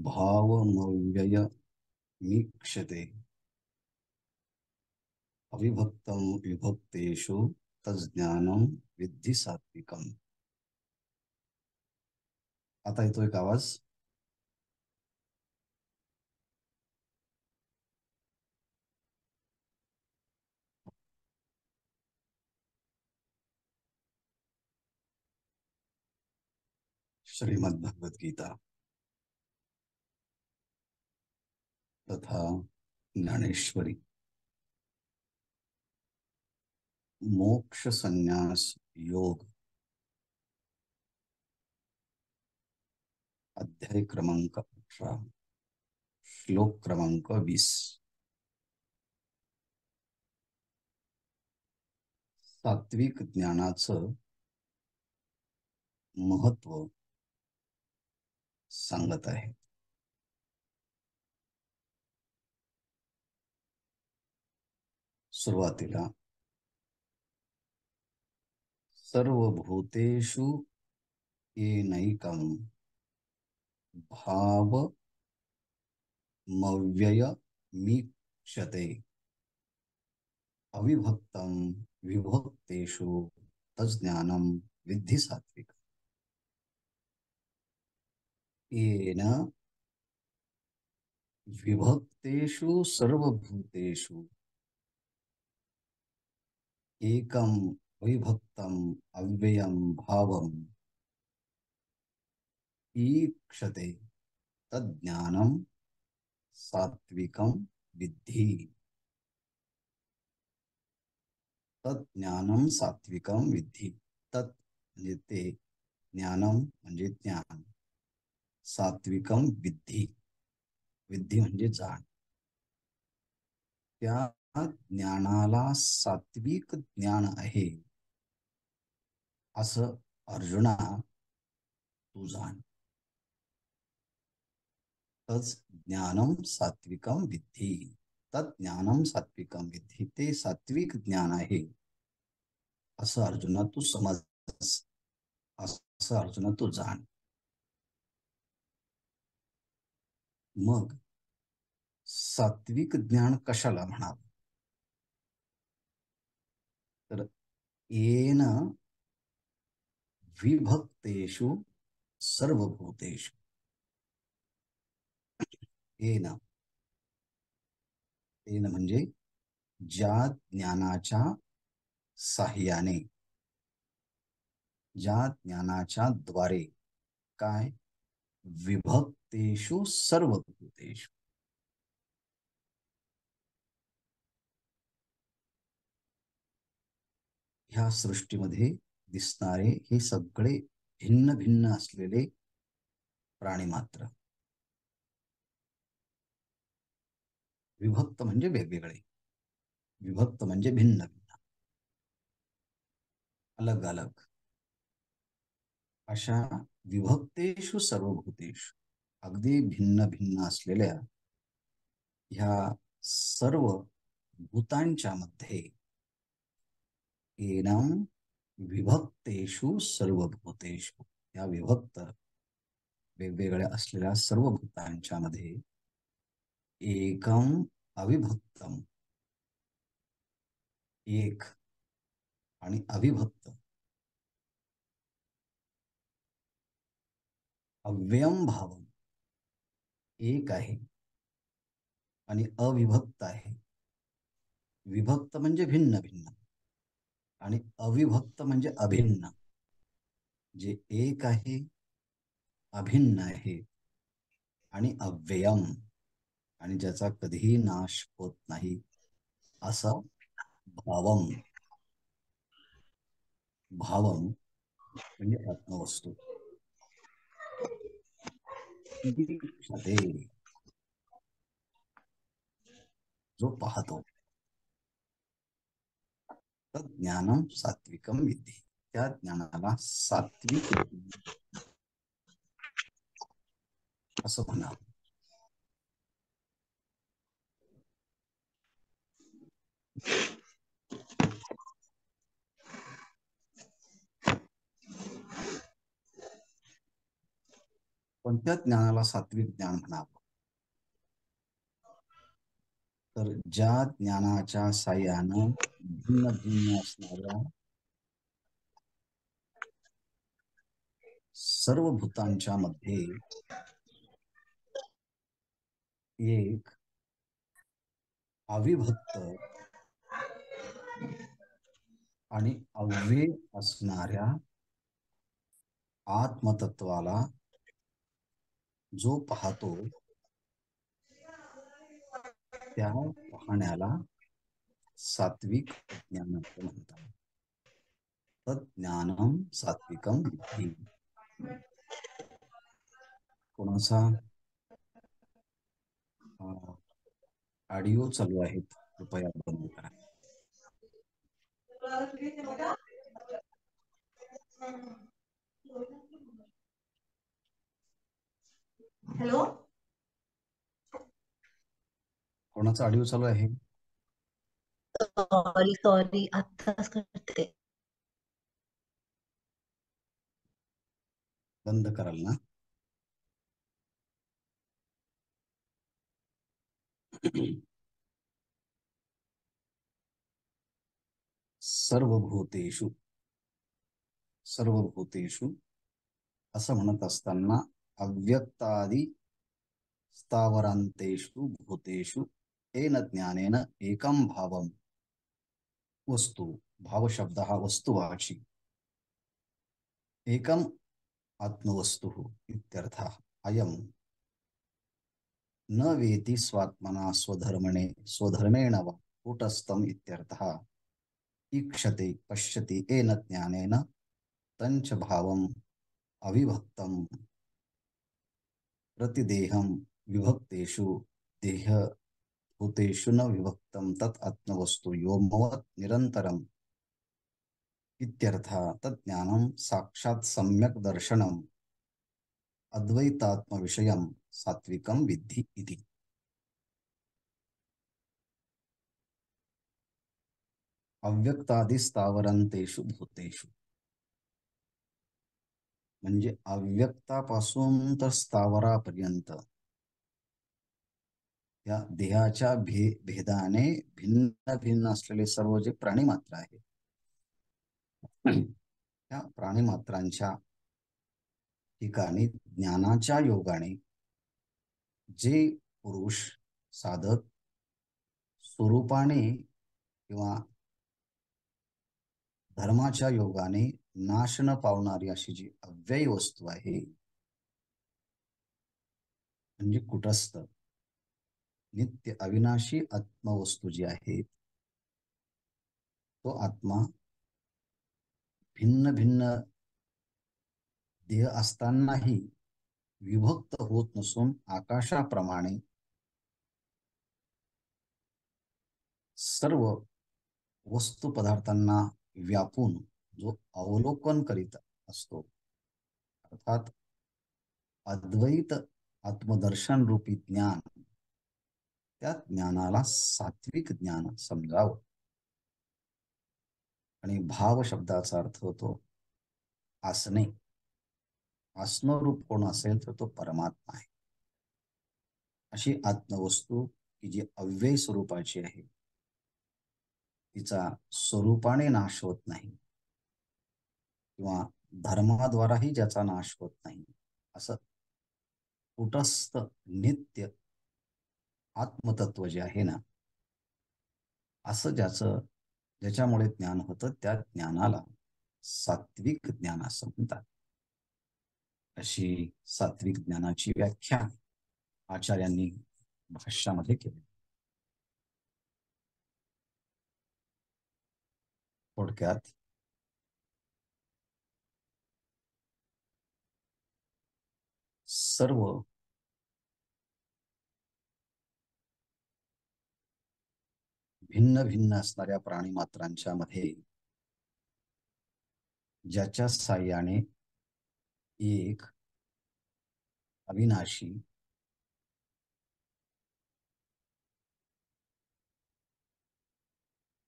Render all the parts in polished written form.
भावमव्यय मीक्षते अविभक्तं विभक्तेषु तज्ज्ञानं विद्धि सात्विकम्. आता येतोय का आवाज? श्रीमद्भगवद्गीता तथा ज्ञानेश्वरी मोक्ष संन्यास योग अध्याय क्रमांक 18 श्लोक क्रमांक 20. सात्विक ज्ञानाचं महत्व सांगत आहे. सुरुवातीला सर्वभूतेषु येनैकं भावमव्ययमीक्षते अविभक्तं विभक्तेषु तज्ज्ञानं विद्धि सात्विक. येन विभक्तेषु सर्वभूतेषु एकम अविभक्तम अव्ययम भावम ईक्षते तज्ज्ञानम सात्विकम विद्धि. तज्ज्ञानम सात्विकम विद्धि. तत् म्हणजे ते, ज्ञानम म्हणजे ज्ञान, सात्विकम विद्धि, विद्धि म्हणजे जाण. त्या ज्ञानाला सात्विक ज्ञान आहे असं अर्जुना तू जाण. तच ज्ञानम सात्विकम विद्धि. तत् ज्ञानम सात्विकम विद्धि. ते सात्विक ज्ञान आहे असं अर्जुना तू समज, असं अर्जुना तू जाण. मग सात्विक ज्ञान कशाला म्हणावं? तर येन विभक्तेषु सर्वभूतेषु. येन, येन म्हणजे ज्या ज्ञानाच्या साह्याने, ज्या ज्ञानाच्या द्वारे काय, विभक्तेषु सर्वभूतेषु, ह्या सृष्टीमध्ये दिसणारे हे सगळे भिन्न भिन्न असलेले प्राणी मात्र. विभक्त म्हणजे वेगवेगळे, विभक्त म्हणजे भिन्न भिन्न, अलग अलग. अशा विभक्तेषु सर्वभूतेषु, अगदी भिन्न भिन्न असलेल्या ह्या सर्व भूतांच्या मध्ये, एनम विभक्तेषु सर्वभूतेषु, या विभक्त वेगवेगळ्या असलेल्या सर्व भूतांच्या मध्ये एकम अविभक्तम, एक आणि अविभक्त, अव्ययम भावम, एक आहे आणि अविभक्त आहे. विभक्त म्हणजे भिन्न भिन्न आणि अविभक्त म्हणजे अभिन्न. जे एक आहे, अभिन्न आहे आणि अव्ययम, आणि ज्याचा कधीही नाश होत नाही असा भावम. भावम म्हणजे आत्मवस्तू. जो पाहतो. तर ज्ञानम सात्विकम विद्धि. त्या ज्ञानाला सात्विक असं म्हणा. कोणत्या ज्ञानाला सात्विक ज्ञान म्हणावं? तर ज्या ज्ञानाच्या साह्यानं भिन्न भिन्न असणाऱ्या सर्व भूतांच्या मध्ये एक अविभक्त आणि अव्यय असणाऱ्या आत्मतत्वाला जो पाहतो त्या पाहण्याला सात्विक ज्ञान म्हणतात. तज्ज्ञानम सात्विकम विद्धि. कोणाचा ऑडिओ चालू आहेत, कृपया बंद करा. हॅलो, कोणाचा ऑडिओ चालू आहे? सॉरी सॉरी, आत्ताच करते. बंद कराल ना? सर्वभूतेषु सर्वभूतेषु असं म्हणत असताना अव्यक्तादि स्थावरांतेषु भूतेषु येन ज्ञानेन एकम भावम. वस्तु भाव शब्द हा वस्तुवाची. एकम आत्मवस्तु इत्यर्थः. अयम न वेति स्वात्मना स्वधर्मणे स्वधर्मेण वा कूटस्थम इत्यर्थः. ईक्षते पश्यति येन ज्ञानेन तंच भावम अविभक्तम प्रतिदेहम विभक्तेषु देह भूतेषु न विभक्तम तत् आत्मवस्तु योमवत् निरंतरम इत्यर्थः. तज्ज्ञानं साक्षात् सम्यक् दर्शनम अद्वैतात्म विषयम सात्विकम विद्धि इति. अव्यक्तादि स्थावरांतेषु भूतेषु म्हणजे अव्यक्तापासून तर स्थावरापर्यंत या देहाच्या भेदाने भिन्न भिन्न असलेले सर्व जे प्राणी मात्र आहेत, त्या प्राणी मात्रांच्या ठिकाणी ज्ञानाच्या योगाने जे पुरुष साधक स्वरूपाने किंवा धर्माच्या योगाने नाश न पावणारी अशी जी अव्यय वस्तू आहे, म्हणजे कुटस्थ नित्य अविनाशी आत्मवस्तू जी आहे, तो आत्मा भिन्न भिन्न देह असतानाही विभक्त होत नसून आकाशाप्रमाणे सर्व वस्तू पदार्थांना व्यापून जो अवलोकन करीत असतो, अर्थात अद्वैत आत्मदर्शन रूपी ज्ञान, त्या ज्ञानाला सात्विक ज्ञान समजावं. आणि भाव शब्दाचा अर्थ होतो असणे. असणं रूप कोण असेल तर तो परमात्मा आहे. अशी आत्मवस्तू की जी अव्यय स्वरूपाची आहे, तिचा स्वरूपाने नाश होत नाही किंवा धर्माद्वाराही ज्याचा नाश होत नाही, असं कुटस्थ नित्य आत्मतत्व जे आहे ना, असं ज्याच्यामुळे ज्ञान होतं, त्या ज्ञानाला सात्विक ज्ञान असं म्हणतात. अशी सात्विक ज्ञानाची व्याख्या आचार्यांनी भाष्यामध्ये केली. थोडक्यात सर्व भिन्न भिन्न असणाऱ्या प्राणी मात्रांच्या मध्ये ज्याच्या साह्याने एक अविनाशी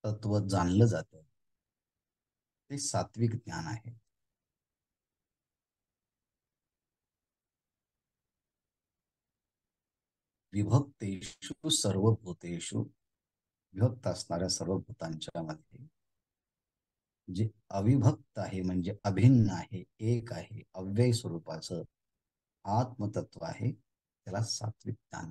तत्व जाणलं जातं, ते सात्विक ज्ञान आहे. विभक्तेषु सर्वभूतेषु, विभक्त असणाऱ्या सर्व भूतांच्या मध्ये जे अविभक्त आहे म्हणजे अभिन्न आहे, एक आहे, अव्यय स्वरूपाचं आत्मतत्व आहे, त्याला सात्विक ज्ञान.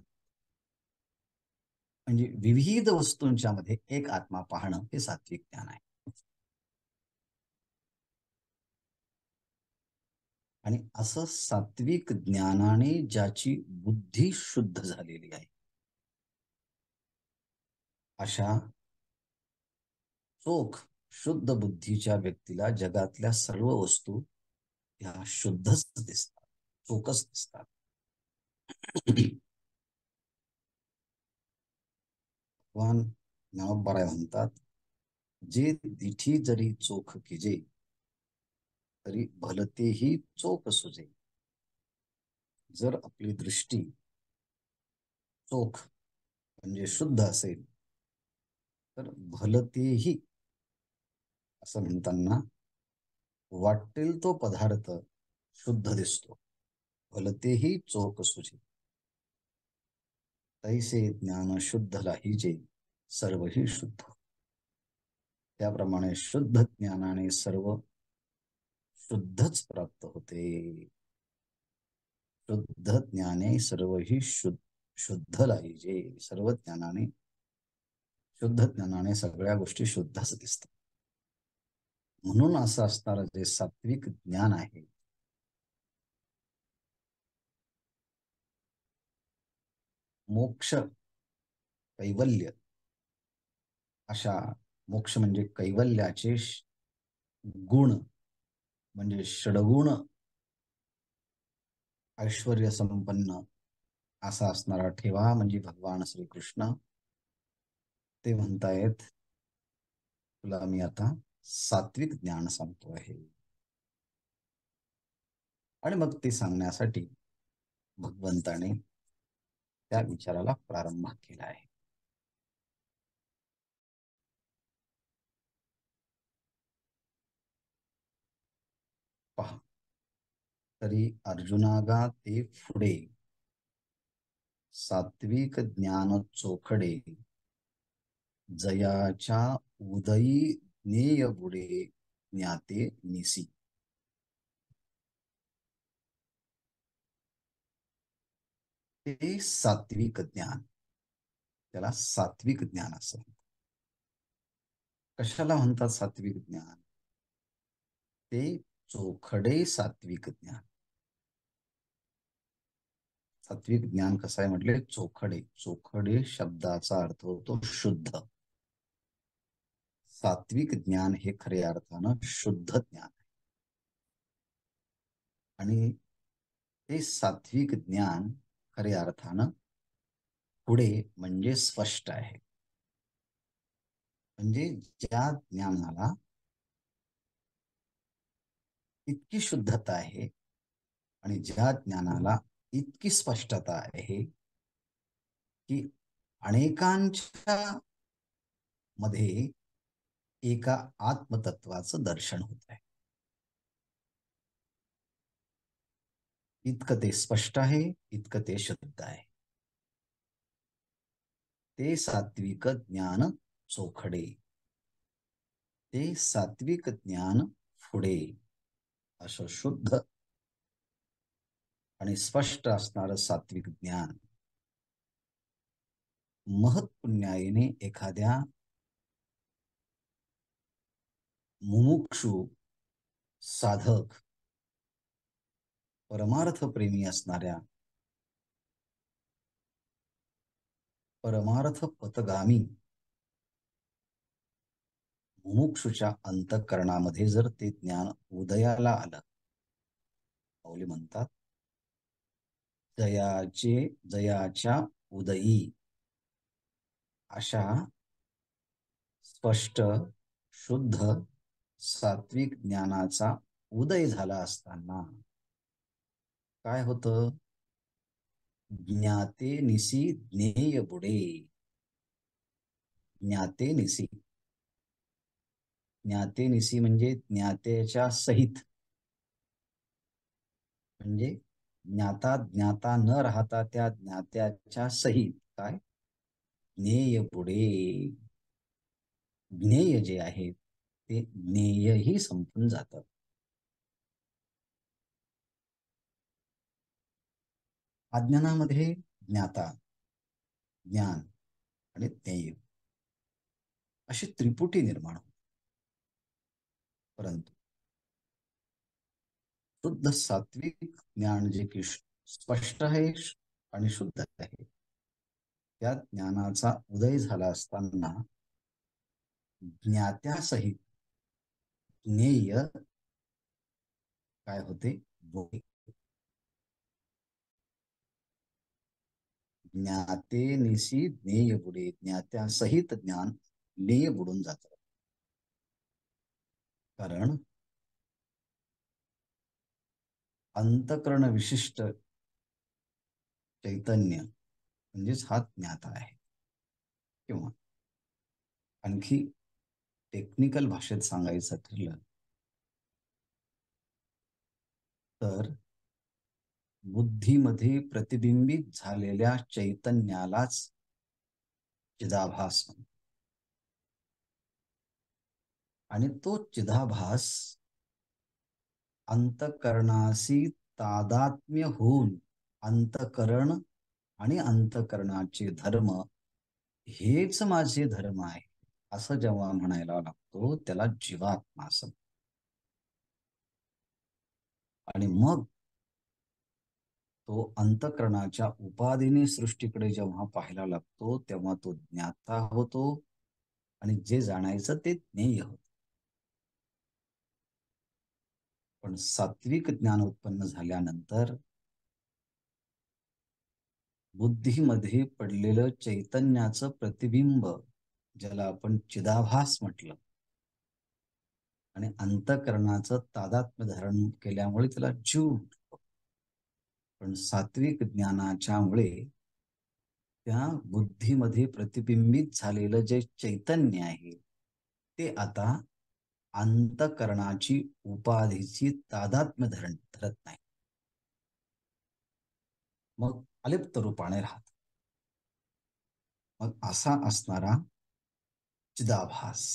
म्हणजे विविध वस्तूंच्या मध्ये एक आत्मा पाहणं हे सात्विक ज्ञान आहे. आणि असं सात्विक ज्ञानाने ज्याची बुद्धी शुद्ध झालेली आहे, अशा चोख शुद्ध बुद्धीच्या व्यक्तीला जगातल्या सर्व वस्तू ह्या शुद्धच दिसतात, चोखच दिसतात. भगवान ज्ञानोबराय म्हणतात, जे दिठी जरी चोख किजे तरी भलतेही चोख सुजे. जर आपली दृष्टी चोख म्हणजे शुद्ध असेल तर भलतेही असं म्हणताना वाटेल तो पदार्थ शुद्ध दिसतो. भलतेही चोख सुजे तैसे ज्ञान शुद्ध लाहिजे सर्वही शुद्ध. त्याप्रमाणे शुद्ध ज्ञानाने सर्व शुद्धच प्राप्त होते. शुद्ध ज्ञाने सर्वही शुद्ध लाहिजे. सर्व ज्ञानाने, शुद्ध ज्ञानाने सगळ्या गोष्टी शुद्धच दिसतात. म्हणून असं असणारं जे सात्विक ज्ञान आहे, मोक्ष कैवल्य, अशा मोक्ष म्हणजे कैवल्याचे गुण म्हणजे षडगुण ऐश्वर्य संपन्न असा असणारा ठेवा म्हणजे भगवान श्रीकृष्ण. ते म्हणतायत, तुला मी आता सात्विक ज्ञान सांगतो आहे. आणि मग ते सांगण्यासाठी भगवंताने त्या विचाराला प्रारंभ केला आहे. पहा, तरी अर्जुनागा ते पुढे सात्विक ज्ञान चोखडे जयाच्या उदयी ज्ञेय बुडे ज्ञाते निसी. ते सात्विक ज्ञान, त्याला सात्विक ज्ञान असं. कशाला म्हणतात सात्विक ज्ञान? ते चोखडे सात्विक ज्ञान. सात्विक ज्ञान कसं आहे म्हटले? चोखडे. चोखडे शब्दाचा अर्थ होतो शुद्ध. सात्विक ज्ञान हे खऱ्या अर्थानं शुद्ध ज्ञान आहे. आणि ते सात्विक ज्ञान खऱ्या अर्थानं पुढे म्हणजे स्पष्ट आहे. म्हणजे ज्या ज्ञानाला इतकी शुद्धता आहे आणि ज्या ज्ञानाला इतकी स्पष्टता आहे की अनेकांच्या मध्ये एका आत्मतत्वाचं दर्शन होत आहे. इतकं ते स्पष्ट आहे, इतकं ते शुद्ध आहे. ते सात्विक ज्ञान चोखडे, ते सात्विक ज्ञान पुढे, असं शुद्ध आणि स्पष्ट असणारं सात्विक ज्ञान महत्पुण्याईने एखाद्या मुमुक्षु साधक परमार्थ प्रेमी असणाऱ्या, परमार्थ पथगामी मुमुक्षुच्या अंतःकरणामध्ये जर ते ज्ञान उदयाला आलं, पावले म्हणतात, जयाच्या उदयी अशा स्पष्ट शुद्ध सात्विक ज्ञानाचा उदय झाला असताना काय होतं? ज्ञाते निसी ज्ञेय बुडे. ज्ञाते निसी, ज्ञाते निसी म्हणजे ज्ञातेच्या सहित, म्हणजे ज्ञाता ज्ञाता न राहता त्या ज्ञात्याच्या सहित काय ज्ञेय पुढे ज्ञेय जे आहे ते ज्ञेयही संपून जातं. अज्ञानामध्ये ज्ञाता ज्ञान आणि ज्ञेय अशी त्रिपुटी निर्माण होते. परंतु शुद्ध सात्विक ज्ञान जे की स्पष्ट आहे आणि शुद्ध आहे, त्या ज्ञानाचा उदय झाला असताना ज्ञात्यासहित ज्ञेय काय होते बुडे. ज्ञाते निशी ज्ञेय बुडे, ज्ञात्यासहित ज्ञान ज्ञेय बुडून जात. कारण अंतकरण विशिष्ट चैतन्य म्हणजेच हा ज्ञाता आहे. किंवा आणखी टेक्निकल भाषेत सांगायचं ठरलं तर बुद्धीमध्ये प्रतिबिंबित झालेल्या चैतन्यालाच चिदाभास म्हणतात. आणि तो चिदाभास अंतकरणाशी तादात्म्य होऊन अंतकरण आणि अंतकरणाचे धर्म हेच माझे धर्म आहे असं जेव्हा म्हणायला लागतो त्याला जीवात्मा असं. आणि मग तो अंतकरणाच्या उपाधीने सृष्टीकडे जेव्हा पाहायला लागतो तेव्हा तो ज्ञाता होतो आणि जे जाणायचं ते ज्ञेय होतं. पण सात्विक ज्ञान उत्पन्न झाल्यानंतर बुद्धीमध्ये पडलेलं चैतन्याचं प्रतिबिंब ज्याला आपण चिदाभास म्हटलं आणि अंतकरणाचं तादात्म्य धारण केल्यामुळे त्याला जीव. पण सात्विक ज्ञानाच्या मुळे त्या बुद्धीमध्ये प्रतिबिंबित झालेलं जे चैतन्य आहे ते आता अंतकरणाची उपाधीची तादात्म्य धरत नाही, मग अलिप्त रूपाने राहत. मग असा असणारा चिदाभास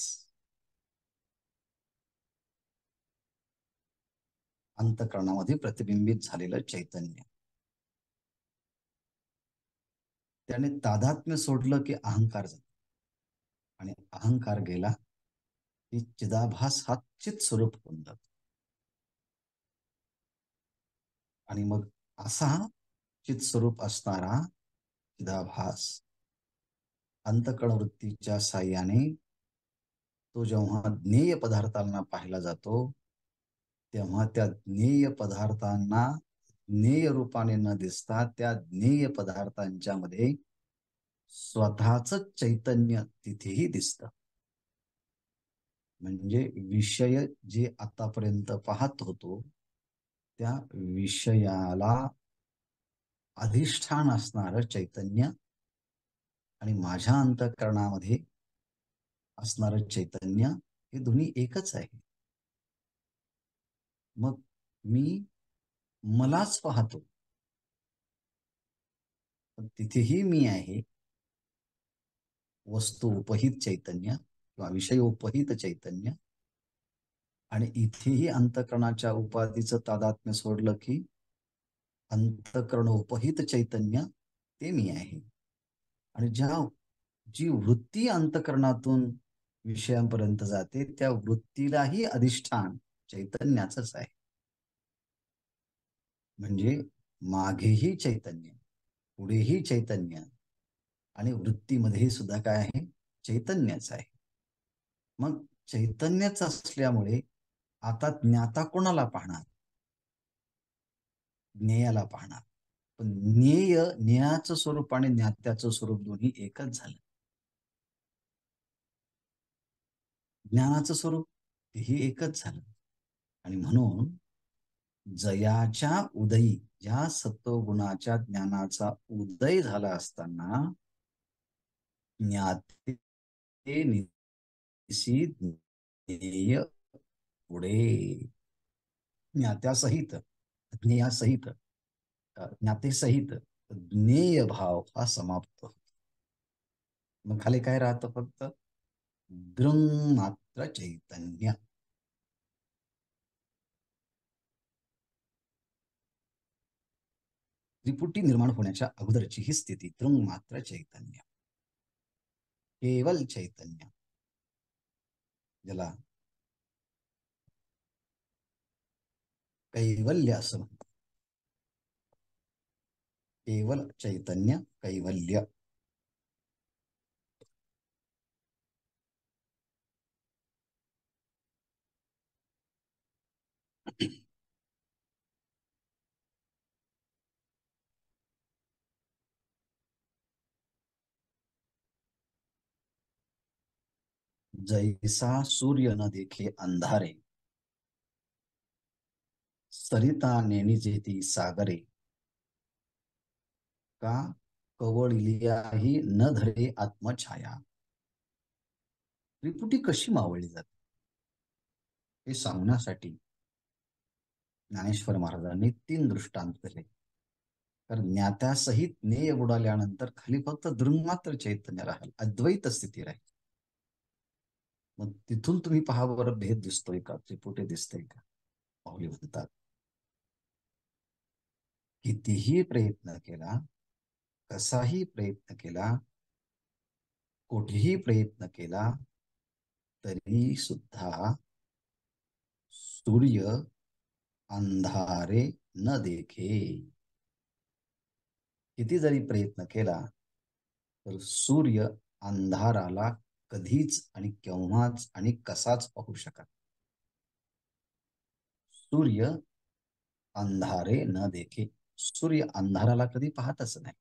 अंतकरणामध्ये प्रतिबिंबित झालेलं चैतन्य, त्याने तादात्म्य सोडलं की अहंकार जातो आणि अहंकार गेला की चिदाभास हा चित स्वरूप होऊन जातो. आणि मग असा चित स्वरूप असणारा चिदाभास अंतकरण वृत्तीच्या साह्याने तो जेव्हा ज्ञेय पदार्थांना पाहिला जातो तेव्हा त्या ज्ञेय पदार्थांना ज्ञेय रूपाने न दिसता त्या ज्ञेय पदार्थांच्या मध्ये स्वतःच चैतन्य तिथेही दिसतं. म्हणजे विषय जे आतापर्यंत पाहत होतो त्या विषयाला अधिष्ठान असणारं चैतन्य आणि माझ्या अंतःकरणामध्ये असणारं चैतन्य हे दोन्ही एकच आहे. मग मी मलाच पाहतो पण तिथेही मी आहे, वस्तू उपहित चैतन्य किंवा विषय उपहित चैतन्य. आणि इथेही अंतकरणाच्या उपाधीचं तादात्म्य सोडलं की अंतकरण उपहित चैतन्य ते मी आहे. आणि जी वृत्ती अंतकरणातून विषयांपर्यंत जाते त्या वृत्तीलाही अधिष्ठान चैतन्याचंच आहे. म्हणजे मागेही चैतन्य, पुढेही चैतन्य आणि वृत्तीमध्ये सुद्धा काय आहे चैतन्यच आहे. मग चैतन्यच असल्यामुळे आता ज्ञाता कोणाला पाहणार, ज्ञेयाला पाहणार. पण ज्ञेयाचं स्वरूप आणि ज्ञात्याचं स्वरूप दोन्ही एकच झालं. ज्ञानाचं स्वरूप तेही एकच झालं. आणि म्हणून जयाच्या उदयी ज्या सत्वगुणाच्या ज्ञानाचा उदय झाला असताना ज्ञाते निशी ज्ञेय पुढे ज्ञात्यासहित ज्ञेयासहित ज्ञातेसहित ज्ञेय भाव हा समाप्त होतो. मग खाली काय राहतं? फक्त दृंग मात्र चैतन्य. त्रिपुटी निर्माण होण्याच्या अगोदरची ही स्थिती दृंग मात्र चैतन्य, केवल चैतन्य, ज्याला कैवल्य असं म्हणतात. केवल चैतन्य, कैवल्य. जैसा सूर्य न देखे अंधारे, सरिता नेणी जेती सागरे, का कवळिलियाही न धरे आत्मछाया. त्रिपुटी कशी मावळली जाते हे सांगण्यासाठी ज्ञानेश्वर महाराजांनी 3 दृष्टांत दिले. तर ज्ञात्यासहित ज्ञेय बुडाल्यानंतर खाली फक्त दृंगमात्र चैतन्य राहील, अद्वैत स्थिती राहील. मग तिथून तुम्ही पहा बरं, भेद दिसतोय का? त्रिपुटी दिसतंय का? पाहुली म्हणतात, कितीही प्रयत्न केला, कसाही प्रयत्न केला, कुठेही प्रयत्न केला, तरी सुद्धा सूर्य अंधारे न देखे. किती जरी प्रयत्न केला तर सूर्य अंधाराला कधीच आणि केव्हाच आणि कसाच पाहू शकत. सूर्य अंधारे न देखे. सूर्य अंधाराला कधी पाहतच नाही.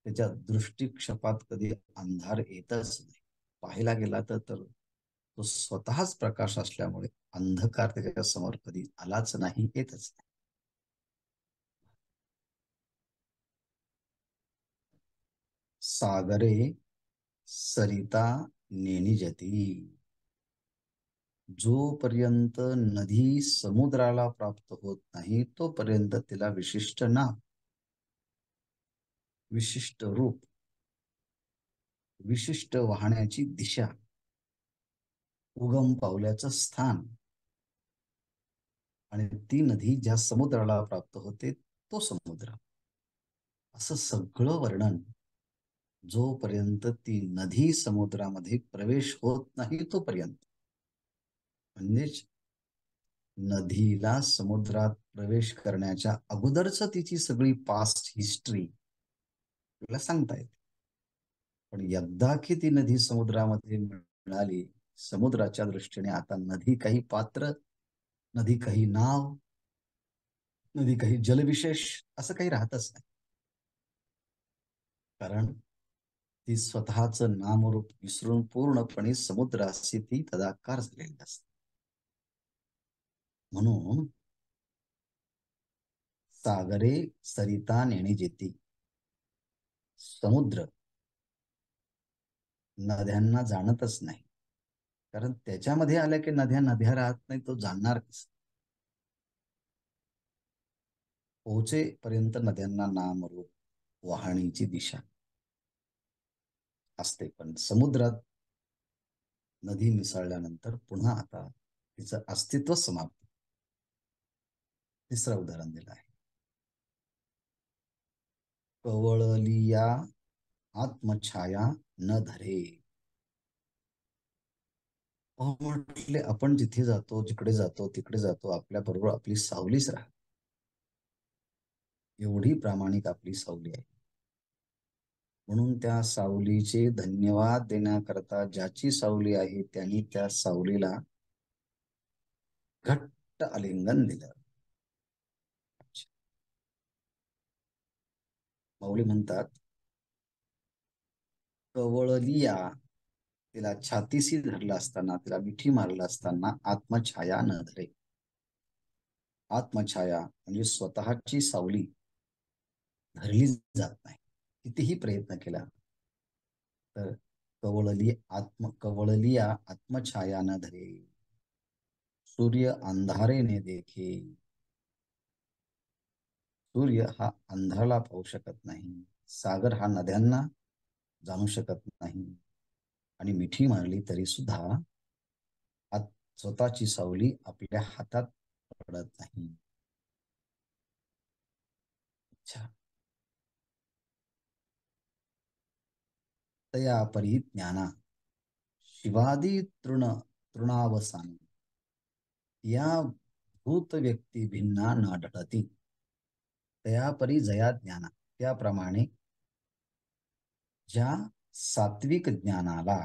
त्याच्या दृष्टिक्षेपात कधी अंधार येतच नाही. पाहायला गेला तर तो स्वतःच प्रकाश असल्यामुळे अंधकार त्याच्या समोर कधी आलाच नाही, येतच नाही. सागरे सरिता नेणी जती. जोपर्यंत नदी समुद्राला प्राप्त होत नाही तोपर्यंत तिला विशिष्ट नाव, विशिष्ट रूप, विशिष्ट वाहण्याची दिशा, उगम पावल्याचं स्थान, आणि ती नदी ज्या समुद्राला प्राप्त होते तो समुद्र, असं सगळं वर्णन जोपर्यंत ती नदी समुद्रामध्ये प्रवेश होत नाही तोपर्यंत. म्हणजेच नदीला समुद्रात प्रवेश करण्याच्या अगोदरच तिची सगळी पास्ट हिस्ट्री तुला सांगता येते. पण एकदा की ती नदी समुद्रामध्ये मिळाली, समुद्राच्या दृष्टीने आता नदी काही पात्र, नदी काही नाव, नदी काही जलविशेष असं काही राहतच नाही. कारण ती स्वतःचं नामरूप विसरून पूर्णपणे समुद्राशी ती तदाकार झालेली असते. म्हणून सागरे सरिता नेणी जेती. समुद्र नद्यांना जाणतच नाही, कारण त्याच्यामध्ये आल्या की नद्या नद्या राहत नाही, तो जाणणार कसं? पोहोचेपर्यंत नद्यांना नामरूप, वाहणीची दिशा असते. पण समुद्रात नदी मिसळल्यानंतर पुन्हा आता तिचं अस्तित्व समाप्त. तिसरं उदाहरण दिलं आहे, कवळलिया आत्मछाया न धरे. म्हटले आपण जिथे जातो, जिकडे जातो, तिकडे जातो, आपल्या बरोबर आपली सावलीच राहते. एवढी प्रामाणिक आपली सावली आहे. म्हणून त्या सावलीचे धन्यवाद देण्याकरता ज्याची सावली आहे त्यांनी त्या सावलीला घट्ट आलिंगन दिलं. माऊली म्हणतात, कवळलिया, तिला छातीशी धरलं असताना, तिला मिठी मारलं असताना आत्मछाया न धरे. आत्मछाया म्हणजे स्वतःची सावली धरली जात नाही. कितीही प्रयत्न केला तर कवळलिया आत्मछाया न धरे. सूर्य अंधारे ने देखे. सूर्य हा अंधाराला पाहू शकत नाही, सागर हा नद्यांना जाणू शकत नाही, आणि मिठी मारली तरी सुद्धा स्वतःची सावली आपल्या हातात पडत नाही. अच्छा. तया परी ज्ञाना शिवादी तृणावसान या भूत व्यक्ती भिन्ना नाढळती. तया परी जया ज्ञाना, त्याप्रमाणे ज्या सात्विक ज्ञानाला,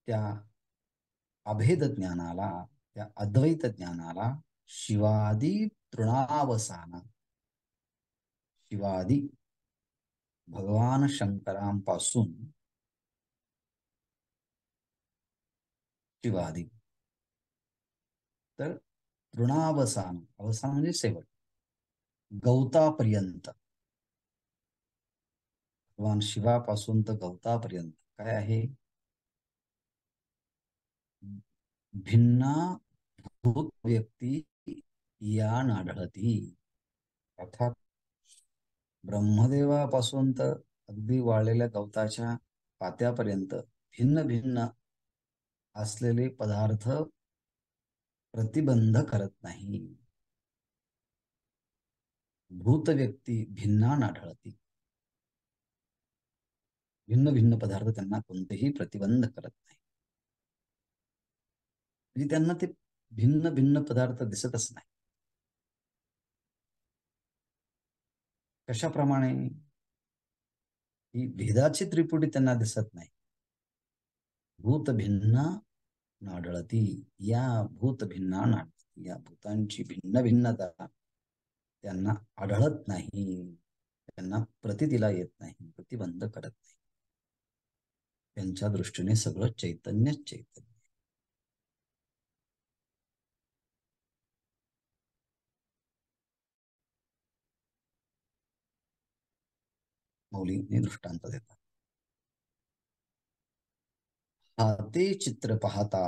त्या अभेद ज्ञानाला, त्या अद्वैत ज्ञानाला शिवादी तृणावसाना, शिवादी भगवान शंकरांपासून, शिवादी तर तृणावसान, अवसान म्हणजे शेवट, गवतापर्यंत, भगवान शिवापासून तर गवतापर्यंत काय आहे? भिन्ना भूत व्यक्ती या नाढळती. अर्थात ब्रह्मदेवापासून तर अगदी वाळलेल्या गवताच्या पात्यापर्यंत भिन्न भिन्न असलेले पदार्थ प्रतिबंध करत नाही. भूत व्यक्ती भिन्ना नाढळती. भिन्न भिन्न पदार्थ त्यांना कोणतेही प्रतिबंध करत नाही. म्हणजे त्यांना ते भिन्न भिन्न पदार्थ दिसतच नाही. कशाप्रमाणे? ही भेदाची त्रिपुटी त्यांना दिसत नाही. भूत भिन्न नाढळती, या भूत भिन्ना नाढळती, या भूतांची भिन्न भिन्नता त्यांना आढळत नाही, त्यांना प्रतितीला येत नाही, प्रतिबंध करत नाही. त्यांच्या दृष्टीने सगळं चैतन्यच चैतन्य. मौलीने दृष्टांत देतात. हाते चित्र पाहता,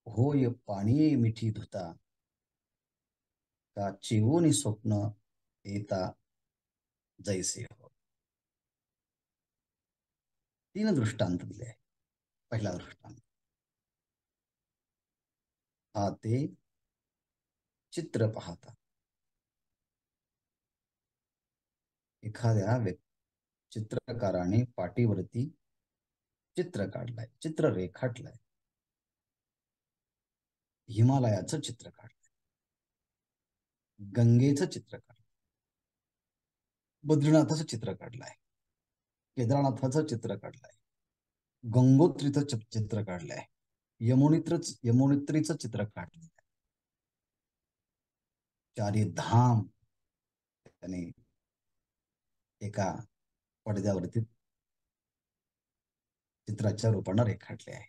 होय पाणी मिठी धुता, का चिवून स्वप्न येता जैसे हो. 3 दृष्टांत दिले आहे. पहिला दृष्टांत, हाते चित्र पाहता. एखाद्या चित्रकाराने पाटीवरती चित्र काढलंय, चित्र रेखाटलंय, हिमालयाचं चित्र काढलंय, गंगेचं चित्र काढलंय, बद्रीनाथाचं चित्र काढलंय, केदारनाथाचं चित्र काढलंय, गंगोत्रीचं चित्र काढलंय, यमुनेत्रीचं चित्र काढलंय. 4 धाम त्याने एका पडद्यावरती चित्राच्या रूपाने रेखाटले आहे.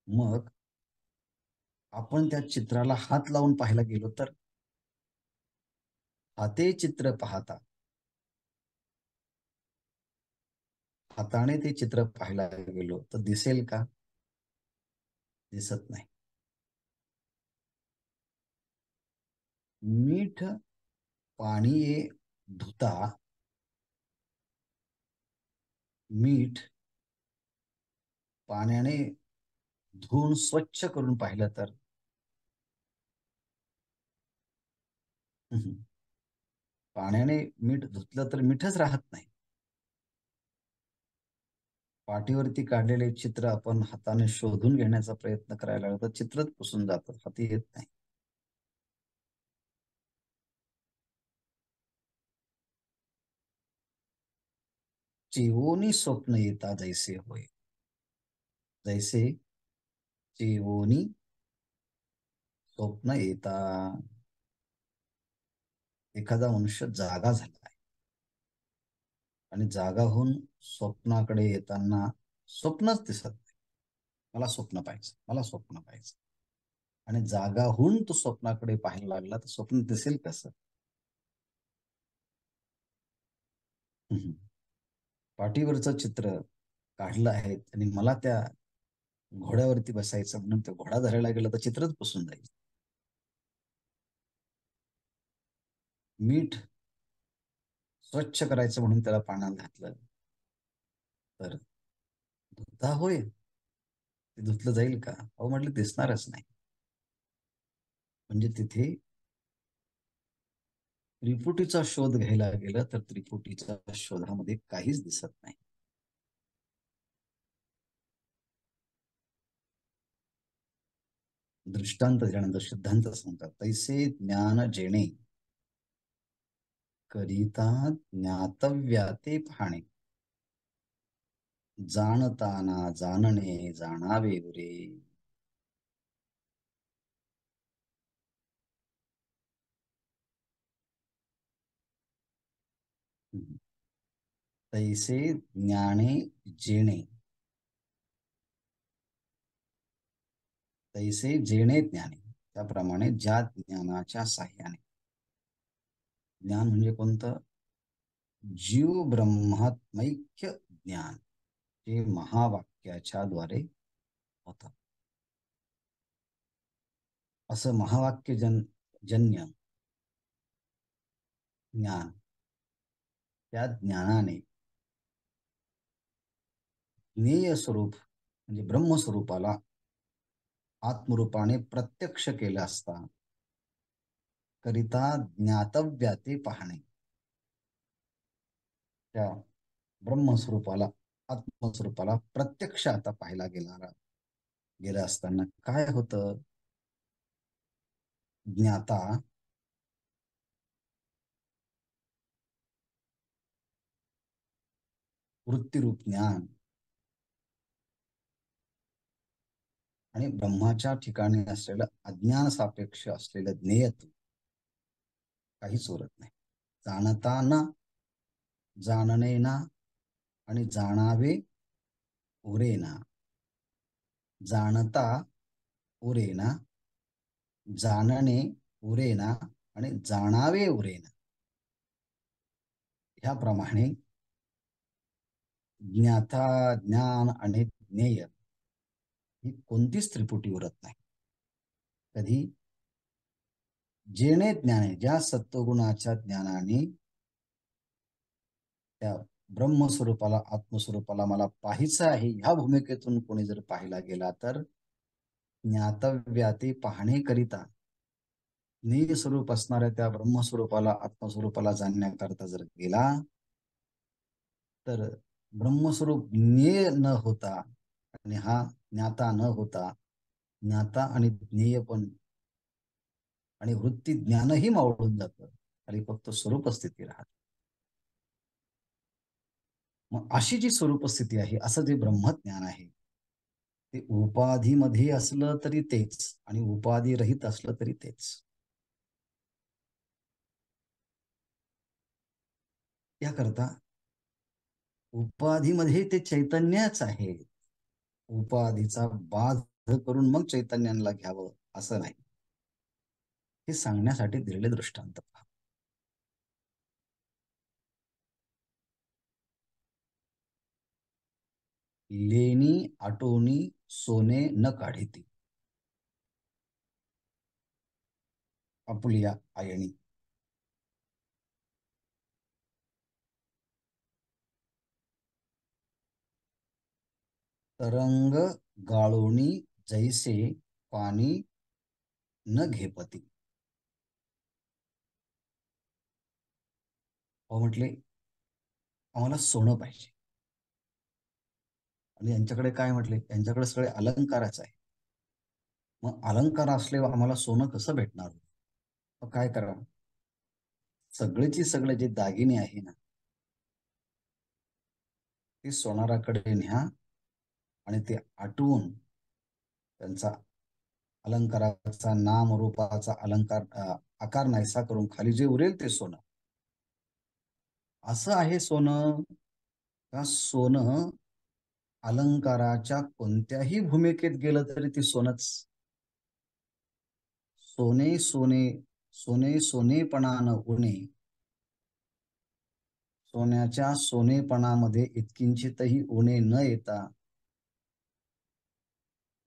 मग आपण त्या चित्राला हात लावून पाहायला गेलो तर, हाते चित्र पाहता, हाताने ते चित्र पाहायला गेलो तर दिसेल का? दिसत नाही. मीठ पाणी धुता, मीठ पाण्याने धुवून स्वच्छ करून पाहिलं तर पाण्याने मीठ धुतलं तर मीठच राहत नाही. पाटीवरती काढलेले चित्र आपण हाताने शोधून घेण्याचा प्रयत्न करायला लागलो तर चित्रच पुसून जातं, हाती येत नाही. चिवोनी स्वप्न येता जैसे होय. जैसे चिवोनी स्वप्न येता. एखादा मनुष्य जागा झालाय आणि जागा होऊन स्वप्नाकडे येताना स्वप्नच दिसत नाही. मला स्वप्न पाहिजे, मला स्वप्न पाहिजे. आणि जागा होऊन तो स्वप्नाकडे पाहायला लागला तर स्वप्न दिसेल कसं? पाठीवरचं चित्र काढलं आहे आणि मला त्या घोड्यावरती बसायचं म्हणून ते घोडा धरायला गेलं तर चित्रच पुसून जाईल. मीठ स्वच्छ करायचं म्हणून त्याला पाण्यात घातलं तर धुता होय, ते धुतलं जाईल का? अहो म्हटलं दिसणारच नाही. म्हणजे तिथे त्रिपुटीचा शोध घ्यायला गेलं तर त्रिपुटीच्या शोधामध्ये काहीच दिसत नाही. दृष्टांत त्यानंतर सिद्धांत सांगतात, तैसे ज्ञान जेणे करिता ज्ञातव्या ते पाहणे, जाणताना जाणणे जाणावे उरे. तैसे ज्ञाने जेणे, तैसे जेणे ज्ञाने, त्याप्रमाणे ज्या ज्ञानाच्या साह्याने, ज्ञान म्हणजे कोणतं? जीव ब्रह्मात्मैक्य ज्ञान, हे महावाक्याच्या द्वारे होतं. असं महावाक्य जन्य ज्ञान, त्या ज्ञानाने ज्ञेय स्वरूप म्हणजे ब्रह्मस्वरूपाला आत्मरूपाने प्रत्यक्ष केलं असता करिता ज्ञातव्या ते पाहणे, त्या ब्रह्मस्वरूपाला आत्मस्वरूपाला प्रत्यक्ष आता पाहायला गेलं असताना काय होतं? ज्ञाता वृत्तीरूप ज्ञान आणि ब्रह्माच्या ठिकाणी असलेलं अज्ञान सापेक्ष असलेलं ज्ञेयत्व काहीच उरत नाही. जाणताना जाणणे ना आणि जाणावे उरेना, जाणता उरेना, जाणणे उरेना आणि जाणावे उरेना, ह्याप्रमाणे ज्ञाता ज्ञान आणि ज्ञेय ही कोणतीच त्रिपुटी उरत नाही. कधी? जेणे ज्ञाने, ज्या सत्वगुणाच्या ज्ञानाने त्या ब्रह्मस्वरूपाला आत्मस्वरूपाला मला पाहायचं आहे ह्या भूमिकेतून कोणी जर पाहिला गेला तर ज्ञातव्याते पाहणेकरिता ज्ञेय स्वरूप असणाऱ्या त्या ब्रह्मस्वरूपाला आत्मस्वरूपाला जाणण्याकरता जर गेला तर ब्रह्मस्वरूप ज्ञेय न होता आणि हा ज्ञाता न होता ज्ञाता आणि ज्ञेय पण आणि वृत्ती ज्ञानही मावळून जातं आणि फक्त स्वरूप स्थिती राहते. मग अशी जी स्वरूप स्थिती आहे, असं जे ब्रह्मज्ञान आहे ते उपाधीमध्ये असलं तरी तेच आणि उपाधी रहित असलं तरी तेच. याकरता उपाधीमध्ये ते चैतन्यच आहे. उपाधीचा बाध करून मग चैतन्याला घ्यावं असं नाही. हे सांगण्यासाठी दिलेले दृष्टांत पहा. लेणी आटोनी सोने न काढिती, आपुलिया आयणी. तरंग गाळोनी जैसे पाणी न घेपती. अहो म्हटले आम्हाला सोनं पाहिजे आणि यांच्याकडे काय म्हटले? यांच्याकडे सगळे अलंकारच आहे. मग अलंकार असल्यावर आम्हाला सोनं कसं भेटणार? मग काय करा? सगळेची सगळे जे दागिने आहे ना ते सोनाराकडे न्या आणि ते आटवून त्यांचा अलंकाराचा नाम रूपाचा अलंकार आकार नाहीसा करून खाली जे उरेल ते सोनं. असं आहे सोनं का? सोनं अलंकाराच्या कोणत्याही भूमिकेत गेलं तरी ते सोनच. सोने सोने सोने सोनेपणा न उणे, सोन्याच्या सोनेपणामध्ये इतकिंचितही उणे न येता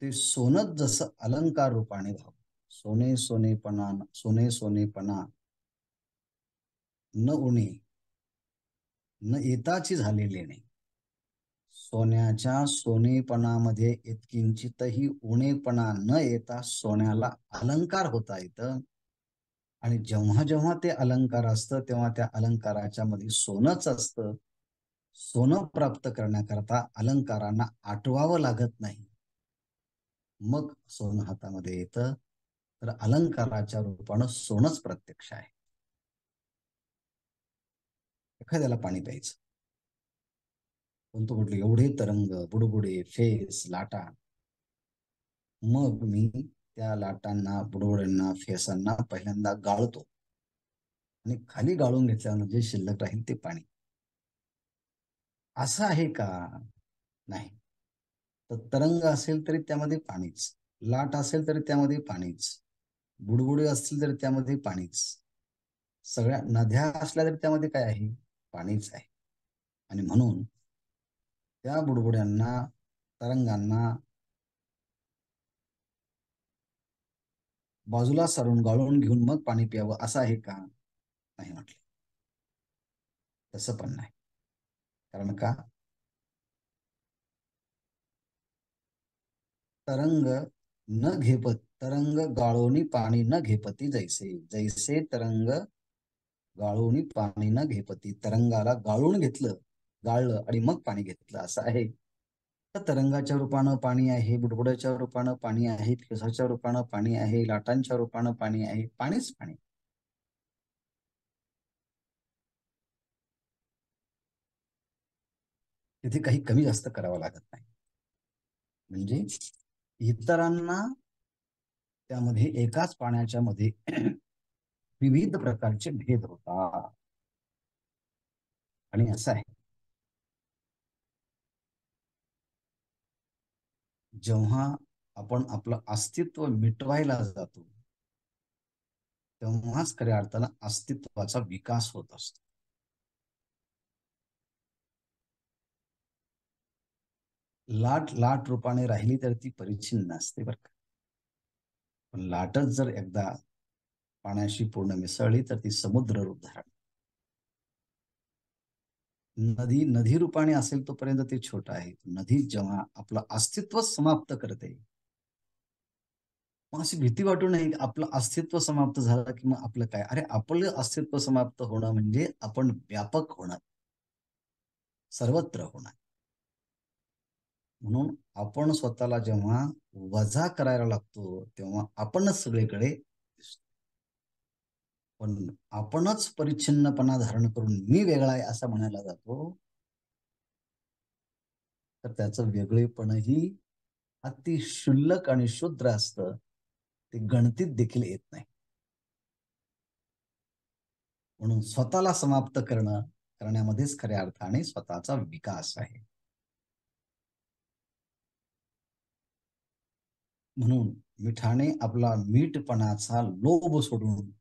ते सोनच जसं अलंकार रूपाने भाव, सोने सोनेपणा सोने सोनेपणा न उणे, न येताची झालेले नाही. सोन्याच्या सोनेपणामध्ये इतकिंचितही उणेपणा न येता सोन्याला अलंकार होता येतं. आणि जेव्हा जेव्हा ते अलंकार असतं तेव्हा त्या अलंकाराच्या मध्ये सोनंच असतं. सोनं प्राप्त करण्याकरता अलंकारांना आटवावं लागत नाही. मग सोनं हातामध्ये येतं. तर अलंकाराच्या रूपानं सोनंच प्रत्यक्ष आहे. एखाद्याला पाणी प्यायचं, पण तो म्हटलं एवढे तरंग, बुडबुडे, फेस, लाटा. मग मी त्या लाटांना, बुडबुड्यांना, फेसांना पहिल्यांदा गाळतो आणि खाली गाळून घेतल्यानंतर जे शिल्लक राहील ते पाणी. असं आहे का? नाही. तर तरंग असेल तरी त्यामध्ये पाणीच, लाट असेल तरी त्यामध्ये पाणीच, बुडबुडे असतील तरी त्यामध्ये पाणीच, सगळ्या नद्या असल्या तरी त्यामध्ये काय आहे? पाणीच आहे. आणि म्हणून त्या बुडबुड्यांना, तरंगांना बाजूला सारून गाळून घेऊन मग पाणी प्यावं असं आहे का? नाही म्हटले. तसं पण नाही. कारण का? तरंग न घेपत, तरंग गाळोनी पाणी न घेपती जैसे, जैसे तरंग गाळोनी पाणी न घेपती. तरंगाला गाळून घेतलं, गाळलं आणि मग पाणी घेतलं असं आहे. तर तरंगाच्या रूपानं पाणी आहे, बुडबुड्याच्या रूपानं पाणी आहे, फेसाच्या रूपानं पाणी आहे, लाटांच्या रूपानं पाणी आहे, पाणीच पाणी. तिथे काही कमी जास्त करावं लागत नाही. म्हणजे इतरांना त्यामध्ये एकाच पाण्याच्या मध्ये विविध प्रकारचे भेद होतात. आणि असं आहे, जेव्हा आपण आपलं अस्तित्व मिटवायला जातो तेव्हाच खऱ्या अर्थानं अस्तित्वाचा विकास होत असतो. लाट लाट रूपाने राहिली तर ती परिच्छिन्न असते बरं का. पण लाटच जर एकदा पाण्याशी पूर्ण मिसळली तर ती समुद्र रूप धारण. नदी नदी रूपाने असेल तोपर्यंत ते छोटं आहे. नदी जेव्हा आपलं अस्तित्व समाप्त करते, मग अशी भीती वाटू नये आपलं अस्तित्व समाप्त झालं की मग आपलं काय? अरे आपलं अस्तित्व समाप्त होणं म्हणजे आपण व्यापक होणार, सर्वत्र होणार. म्हणून आपण स्वतःला जेव्हा वजा करायला लागतो तेव्हा आपणच सगळीकडे दिसतो. पण आपणच परिच्छिन्नपणा धारण करून मी वेगळा आहे असं म्हणायला जातो तर त्याचं वेगळेपणही अति क्षुल्लक आणि शुद्र असतं. ते गणतीत देखील येत नाही. म्हणून स्वतःला समाप्त करण्यामध्येच खऱ्या अर्थाने स्वतःचा विकास आहे. म्हणून मिठाने आपला मीठपणाचा लोभ सोडून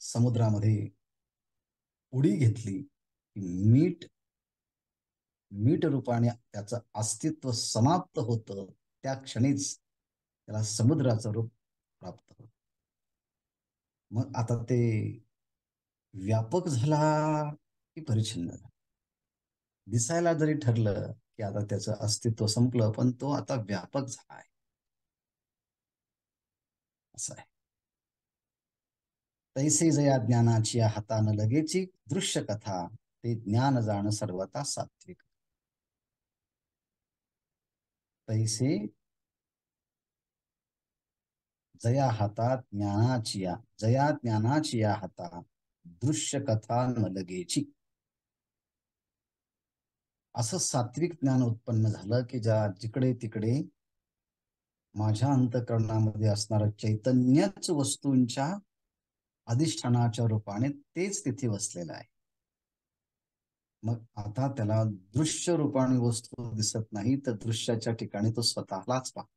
समुद्रामध्ये उडी घेतली की मीठ मीठ रूपाने त्याचं अस्तित्व समाप्त होतं. त्या क्षणीच त्याला समुद्राचं रूप प्राप्त होतं. मग आता ते व्यापक झाला की परिच्छिन्न झाला. दिसायला जरी ठरलं की आता त्याचं अस्तित्व संपलं पण तो आता व्यापक झाला आहे असं आहे. तैसे जया ज्ञानाची हातानं लगेची दृश्य कथा, ते ज्ञान जाण सर्वता सात्विक. तैसे जया हातात ज्ञानाची जया ज्ञानाची हाता दृश्य कथा न लगेची. असं सात्विक ज्ञान उत्पन्न झालं की ज्या जिकडे तिकडे माझ्या अंतःकरणामध्ये असणारं चैतन्यच वस्तूंच्या अधिष्ठानाच्या रूपाने तेच तिथे वसलेलं आहे. मग आता त्याला दृश्य रूपाने वस्तू दिसत नाही तर दृश्याच्या ठिकाणी तो स्वतःलाच पाहतो.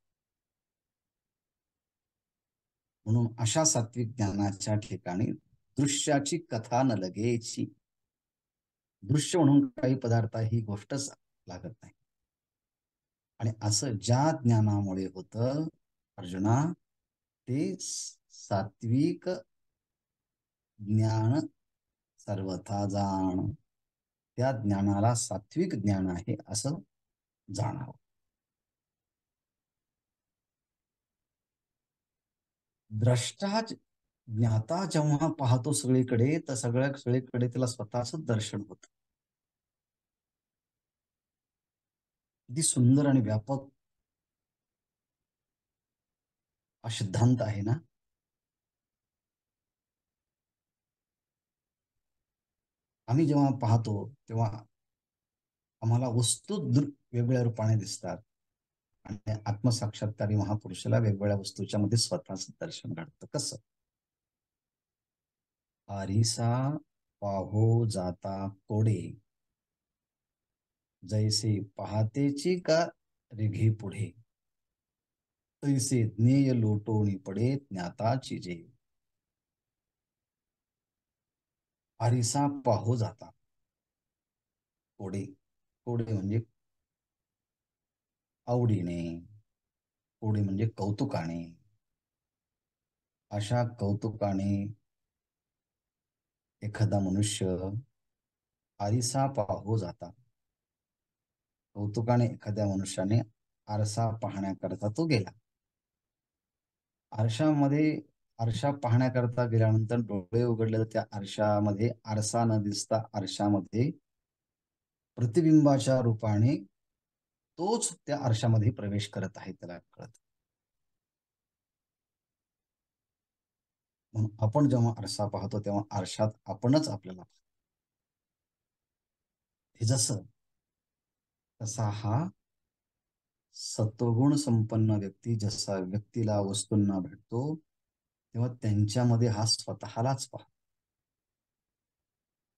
म्हणून अशा सात्विक ज्ञानाच्या ठिकाणी दृश्याची कथा न लगेची. दृश्य म्हणून काही पदार्थ ही गोष्टच लागत नाही. आणि असं ज्या ज्ञानामुळे होतं अर्जुना, ते सात्विक ज्ञान सर्वथा जाण. त्या ज्ञानाला सात्विक ज्ञान आहे असं जाणावं. द्रष्टा ज्ञाता जेव्हा पाहतो सगळीकडे, तर सगळीकडे त्याला स्वतःच दर्शन होतं. किती सुंदर आणि व्यापक हा सिद्धांत आहे ना. आम्ही जेव्हा पाहतो तेव्हा आम्हाला वस्तू वेगवेगळ्या रूपाने दिसतात आणि आत्मसाक्षात्कारी महापुरुषाला वेगवेगळ्या वस्तूच्या मध्ये स्वतःच दर्शन घडतं. कसं? आरिसा पाहो जाता कोडे, जैसे पहातेची का रिघे पुढे, तैसे ज्ञेय लोटोणी पडे ज्ञाताची जे. आरिसा पाहो जाता कोडे. कोडे म्हणजे आवडीने, कोडे म्हणजे कौतुकाने. अशा कौतुकाने एखादा मनुष्य आरिसा पाहो जाता. कौतुकाने एखाद्या मनुष्याने आरसा पाहण्याकरता तो गेला. आरशामध्ये आरशा पाहण्याकरता गेल्यानंतर डोळे उघडले तर त्या आरशामध्ये आरसा न दिसता आरशामध्ये प्रतिबिंबाच्या रूपाने तोच त्या आरशामध्ये प्रवेश करत आहे, त्याला कळत. म्हणून आपण जेव्हा आरसा पाहतो तेव्हा आरशात आपणच आपल्याला हे जसं तसा हा सत्वगुण संपन्न व्यक्ती जसा व्यक्तीला वस्तूंना भेटतो तेव्हा त्यांच्यामध्ये हा स्वतःलाच पाहतो.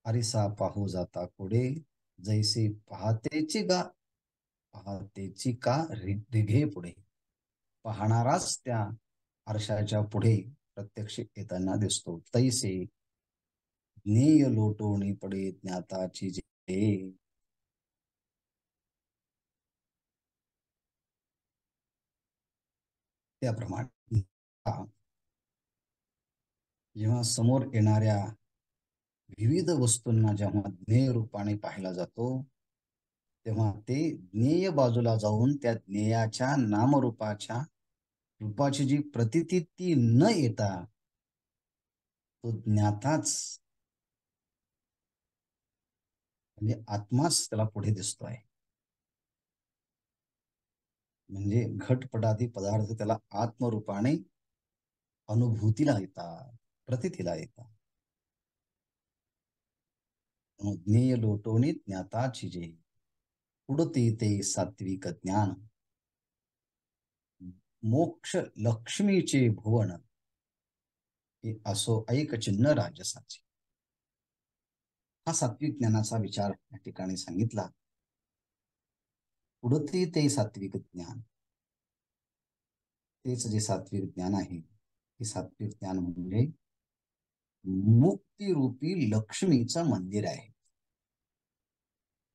आरिसा पाहू जाता पुढे, जैसे पहातेची का रिघे पुढे. पाहणाराच त्या आरशाच्या पुढे प्रत्यक्ष येताना दिसतो. तैसे ज्ञेय लोटोणी पडे ज्ञाताची जे. त्याप्रमाणे जेव्हा समोर येणाऱ्या विविध वस्तूंना जेव्हा ज्ञेय रूपाने पाहिला जातो तेव्हा ते ज्ञेय बाजूला जाऊन त्या ज्ञेयाच्या नामरूपाच्या रूपाची जी प्रतीती ती न येता तो ज्ञाताच म्हणजे आत्माच त्याला पुढे दिसतोय. म्हणजे घटपटादी पदार्थ त्याला आत्मरूपाने अनुभूतीला येतात, प्रतीतीला येतात. ज्ञेय लोटोनी ज्ञाताची जे. उडते ते सात्विक ज्ञान, मोक्ष लक्ष्मीचे भुवन, हे असो ऐक चिन्ह राजसाचे. हा सात्विक ज्ञानाचा विचार या ठिकाणी सांगितला. उडते ते सात्विक ज्ञान, तेच जे सात्विक ज्ञान आहे ते सात्विक ज्ञान म्हणजे मुक्तिरूपी लक्ष्मीचं मंदिर आहे.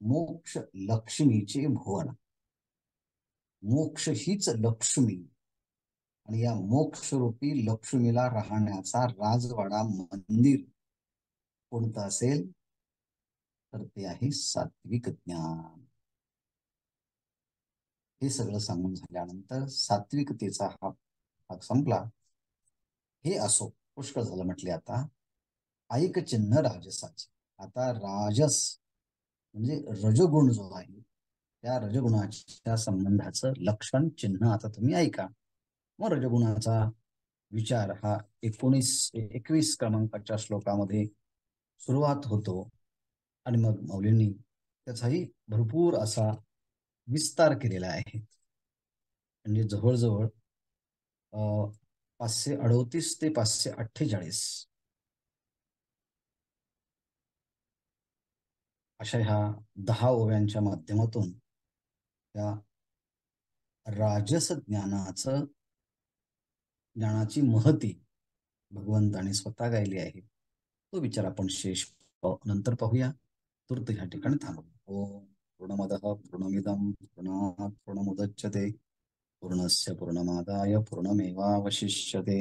मोक्ष लक्ष्मीचे भुवन. मोक्ष हीच लक्ष्मी आणि या मोक्षरूपी लक्ष्मीला राहण्याचा राजवाडा मंदिर कोणतं असेल तर ते आहे सात्विक ज्ञान. हे सगळं सांगून झाल्यानंतर सात्विकतेचा हा भाग संपला. हे असो, पुष्कळ झालं म्हटले. आता ऐक चिन्ह राजसाचे. आता राजस म्हणजे रजगुण जो आहे त्या रजगुणाच्या संबंधाचं लक्षण चिन्ह आता तुम्ही ऐका. मग रजगुणाचा विचार हा 21 क्रमांकाच्या श्लोकामध्ये सुरुवात होतो आणि मग मौलींनी त्याचाही भरपूर असा विस्तार केलेला आहे. म्हणजे जवळजवळ 538 ते 548 अशा ह्या 10 ओव्यांच्या माध्यमातून त्या राजस ज्ञानाची महती भगवंताने स्वतः गायली आहे. तो विचार आपण शेष नंतर पाहूया. तूर्त ह्या ठिकाणी थांबू. ओम पूर्णमदः पूर्णमिदं पूर्णात् पूर्णमुदच्यते पूर्णस्य पूर्णमादाय पूर्णमेवावशिष्यते.